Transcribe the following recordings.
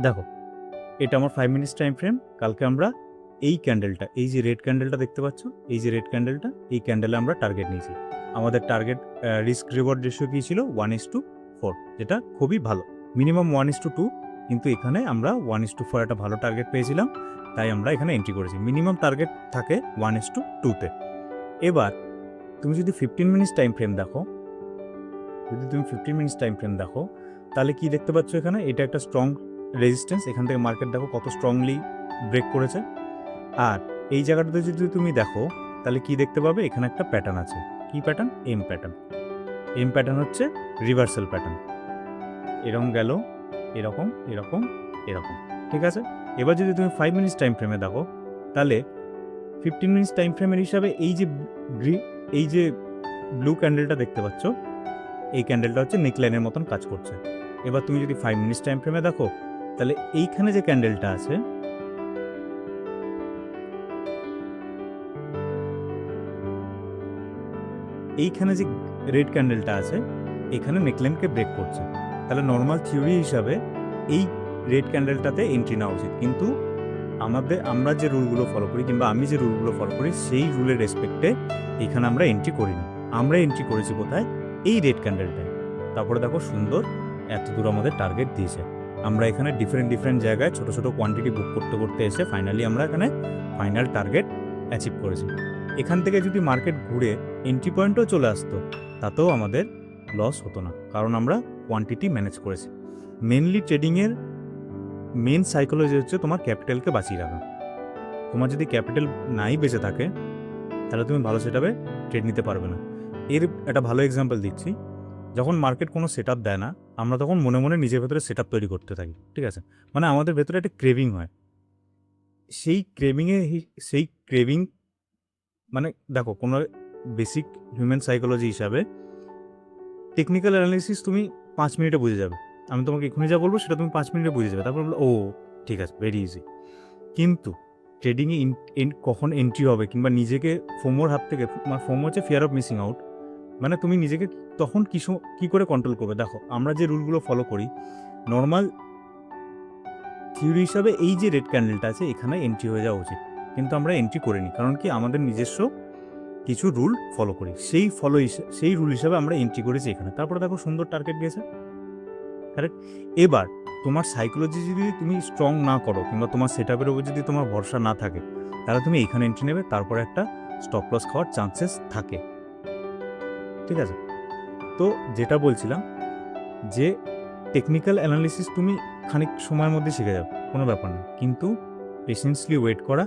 দেখো, এটা আমার 5 মিনিটস টাইম ফ্রেম। কালকে আমরা এই ক্যান্ডেলটা, এই যে রেড ক্যান্ডেলটা দেখতে পাচ্ছ, এই যে রেড ক্যান্ডেলটা, এই ক্যান্ডেলে আমরা টার্গেট নিয়েছি। আমাদের টার্গেট রিস্ক রিওয়ার্ড রেশিও কী ছিল? 1:4, যেটা খুবই ভালো। মিনিমাম 1:2, কিন্তু এখানে আমরা 1:4 একটা ভালো টার্গেট পেয়েছিলাম, তাই আমরা এখানে এন্ট্রি করেছি। মিনিমাম টার্গেট থাকে 1:2-তে। এবার তুমি যদি 15 মিনিটস টাইম ফ্রেম দেখো, তাহলে কি দেখতে পাচ্ছ এখানে? এটা একটা স্ট্রং রেজিস্ট্যান্স। এখান থেকে মার্কেট দেখো কত স্ট্রংলি ব্রেক করেছে। আর এই জায়গাটাতে যদি তুমি দেখো, তাহলে কি দেখতে পাবে? এখানে একটা প্যাটার্ন আছে। কি pattern? M pattern. M pattern হচ্ছে রিভার্সাল প্যাটার্ন। এরকম গেল, এরকম, এরকম, এরকম, ঠিক আছে? এবার যদি তুমি 5 মিনিটস টাইম ফ্রেমে দেখো, তাহলে 15 মিনিটস টাইম ফ্রেমের হিসাবে এই যে ব্লু ক্যান্ডেলটা দেখতে পাচ্ছ, এই ক্যান্ডেলটা হচ্ছে নেকলাইনের মতন কাজ করছে। এবার তুমি যদি 5 মিনিটস টাইম ফ্রেমে দেখো, তাহলে এইখানে যে ক্যান্ডেলটা আছে, এইখানে যে রেড ক্যান্ডেলটা আছে, এখানে নেকলাইনকে ব্রেক করছে। তাহলে নর্মাল থিওরি হিসাবে এই রেড ক্যান্ডেলটাতে এন্ট্রি নেওয়া উচিত, কিন্তু আমরা যে রুলগুলো ফলো করি, কিংবা আমি যে রুলগুলো ফলো করি, সেই রুলের রেসপেক্টে এখানে আমরা এন্ট্রি করিনি। আমরা এন্ট্রি করেছি কোথায়? এই রেড ক্যান্ডেলটায়। তারপরে দেখো সুন্দর এত দূর আমাদের টার্গেট দিয়েছে। আমরা এখানে ডিফারেন্ট জায়গায় ছোটো ছোটো কোয়ান্টিটি বুক করতে করতে এসে ফাইনালি আমরা এখানে ফাইনাল টার্গেট অ্যাচিভ করেছি। এখান থেকে যদি মার্কেট ঘুরে এন্ট্রি পয়েন্টও চলে আসতো, তাতেও আমাদের লস হতো না, কারণ আমরা কোয়ান্টিটি ম্যানেজ করেছি। মেনলি ট্রেডিংয়ের মেন সাইকোলজি হচ্ছে তোমার ক্যাপিটালকে বাঁচিয়ে রাখা। তোমার যদি ক্যাপিটাল নাই বেঁচে থাকে, তাহলে তুমি ভালো সেটআপে ট্রেড নিতে পারবে না। এর একটা ভালো এক্সাম্পল দিচ্ছি। যখন মার্কেট কোনো সেট আপ দেয় না, আমরা তখন মনে মনে নিজের ভেতরে সেট আপ তৈরি করতে থাকি, ঠিক আছে? মানে আমাদের ভেতরে একটা ক্রেভিং হয়। সেই ক্রেভিং মানে দেখো, কোনো বেসিক হিউম্যান সাইকোলজি হিসাবে টেকনিক্যাল অ্যানালিসিস তুমি 5 মিনিটে বুঝে যাবে। আমি তোমাকে এক্ষুনি যা বলবো সেটা তুমি 5 মিনিটে বুঝে যাবে, তারপর বলবো ও ঠিক আছে, ভেরি ইজি। কিন্তু ট্রেডিংয়ে কখন এন্ট্রি হবে, কিংবা নিজেকে ফোমোর হাত থেকে, ফোমো হচ্ছে ফিয়ার অফ মিসিং আউট, মানে তুমি নিজেকে তখন কী করে কন্ট্রোল করবে? দেখো, আমরা যে রুলগুলো ফলো করি, নর্মাল থিওরি হিসাবে এই যে রেড ক্যান্ডেলটা আছে, এখানে এন্ট্রি হয়ে যাওয়া উচিত, কিন্তু আমরা এন্ট্রি করিনি। কারণ কি? আমাদের নিজস্ব কিছু রুল ফলো করি, সেই রুল হিসাবে আমরা এন্ট্রি করেছি এখানে। তারপরে দেখো সুন্দর টার্গেট গেছে, কারেক্ট? এবার তোমার সাইকোলজি যদি তুমি স্ট্রং না করো, কিংবা তোমার সেট আপের উপর যদি তোমার ভরসা না থাকে, তাহলে তুমি এখানে এন্ট্রি নেবে, তারপরে একটা স্টপ লস খাওয়ার চান্সেস থাকে, ঠিক আছে? তো যেটা বলছিলাম, যে টেকনিক্যাল অ্যানালিসিস তুমি খানিক সময়ের মধ্যে শিখে যাবে, কোনো ব্যাপার না, কিন্তু পেশেন্সলি ওয়েট করা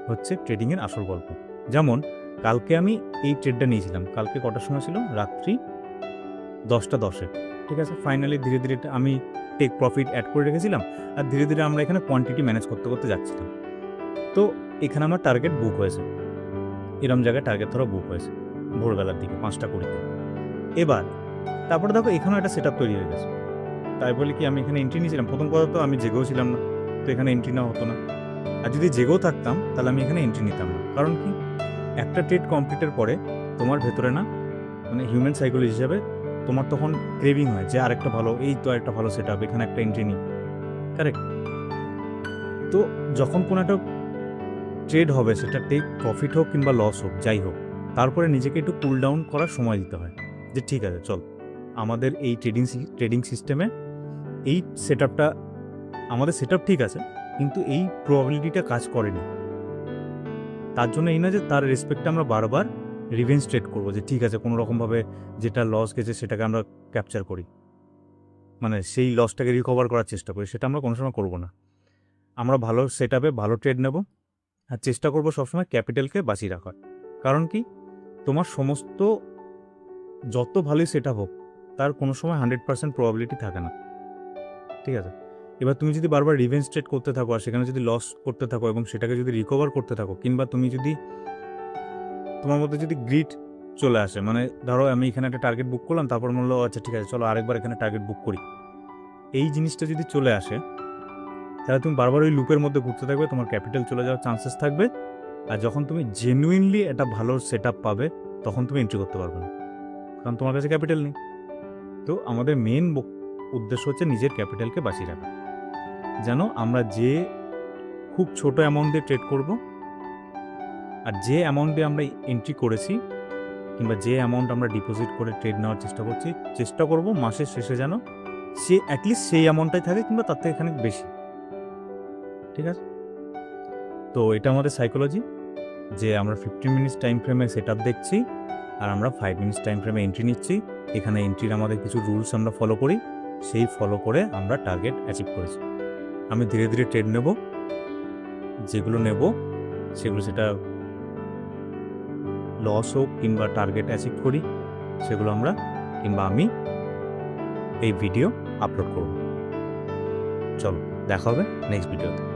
হচ্ছে ট্রেডিংয়ের আসল গল্প। যেমন কালকে আমি এই ট্রেডটা নিয়েছিলাম, কালকে কটার সময় ছিল? রাত্রি 10:10, ঠিক আছে? ফাইনালি ধীরে ধীরে আমি টেক প্রফিট অ্যাড করে রেখেছিলাম, আর ধীরে ধীরে আমরা এখানে কোয়ান্টিটি ম্যানেজ করতে করতে যাচ্ছিলাম। তো এখানে আমার টার্গেট বুক হয়েছে, এরম জায়গায় টার্গেট ধরো বুক হয়েছে ভোরবেলার দিকে 5:20। এবার তারপরে দেখো এখানেও একটা সেট আপ তৈরি হয়ে গেছে। তাই বলে কি আমি এখানে এন্ট্রি নিয়েছিলাম? প্রথম কথা তো আমি জেগেও ছিলাম না, তো এখানে এন্ট্রি নেওয়া হতো না। আর যদি জেগেও থাকতাম, তাহলে আমি এখানে এন্ট্রি নিতাম না। কারণ কি? একটা ট্রেড কমপ্লিটের পরে তোমার ভেতরে না, মানে হিউম্যান সাইকোলজি হিসাবে তোমার তখন ক্রেভিং হয় যে আরেকটা ভালো, এই তো একটা ভালো সেট আপ, এখানে একটা এন্ট্রি নিই, কারেক্ট? তো যখন কোনো একটা ট্রেড হবে, সেটা টেক প্রফিট হোক কিংবা লস হোক, যাই হোক, তারপরে নিজেকে একটু কুল ডাউন করার সময় দিতে হয়, যে ঠিক আছে চল, আমাদের এই ট্রেডিং সিস্টেমে এই সেট আপটা, আমাদের সেট আপ ঠিক আছে, কিন্তু এই প্রবাবিলিটিটা কাজ করেনি। তার জন্য এই না যে তার রেসপেক্টে আমরা বারবার রিভেঞ্জ ট্রেড করবো, যে ঠিক আছে কোনো রকমভাবে যেটা লস গেছে সেটাকে আমরা ক্যাপচার করি, মানে সেই লসটাকে রিকভার করার চেষ্টা করি, সেটা আমরা কোনো সময় করবো না। আমরা ভালো সেট আপে ভালো ট্রেড নেব, আর চেষ্টা করবো সবসময় ক্যাপিটালকে বাঁচিয়ে রাখার। কারণ কি? তোমার সমস্ত যত ভালোই সেট আপ হোক, তার কোনো সময় 100% প্রবাবিলিটি থাকে না, ঠিক আছে? এবার তুমি যদি বারবার রিভেঞ্জ ট্রেড করতে থাকো, আর সেখানে যদি লস করতে থাকো, এবং সেটাকে যদি রিকভার করতে থাকো, কিংবা তুমি যদি তোমার মধ্যে যদি গ্রিড চলে আসে, মানে ধরো আমি এখানে একটা টার্গেট বুক করলাম, তারপর বললো আচ্ছা ঠিক আছে চলো আরেকবার এখানে টার্গেট বুক করি, এই জিনিসটা যদি চলে আসে, তাহলে তুমি বারবার ওই লুপের মধ্যে ঘুরতে থাকবে, তোমার ক্যাপিটাল চলে যাওয়ার চান্সেস থাকবে। আর যখন তুমি জেনুইনলি একটা ভালো সেট আপ পাবে, তখন তুমি এন্ট্রি করতে পারবে না, কারণ তোমার কাছে ক্যাপিটাল নেই। তো আমাদের মেন উদ্দেশ্য হচ্ছে নিজের ক্যাপিটালকে বাঁচিয়ে রাখা। যেন আমরা যে খুব ছোট অ্যামাউন্ট দিয়ে ট্রেড করব, আর যে অ্যামাউন্ট দিয়ে আমরা এন্ট্রি করেছি কিংবা যে অ্যামাউন্ট আমরা ডিপোজিট করে ট্রেড নেওয়ার চেষ্টা করব মাসের শেষে যেন সে অ্যাটলিস্ট সেই অ্যামাউন্টটাই থাকে কিংবা তার থেকে খানিক বেশি। ঠিক আছে, তো এটা আমাদের সাইকোলজি, যে আমরা 15 মিনিটস টাইম ফ্রেমে সেট আপ দেখছি আর আমরা 5 মিনিটস টাইম ফ্রেমে এন্ট্রি নিচ্ছি। এখানে এন্ট্রির আমাদের কিছু রুলস আমরা ফলো করি, সেই ফলো করে আমরা টার্গেট অ্যাচিভ করেছি। আমি ধীরে ধীরে ট্রেড নেব, যেগুলো নেব সেগুলো সেটা লস হোক কিংবা টার্গেট অ্যাচিভ করি সেগুলো আমরা কিংবা আমি এই ভিডিও আপলোড করব। চলো দেখা হবে নেক্সট ভিডিওতে।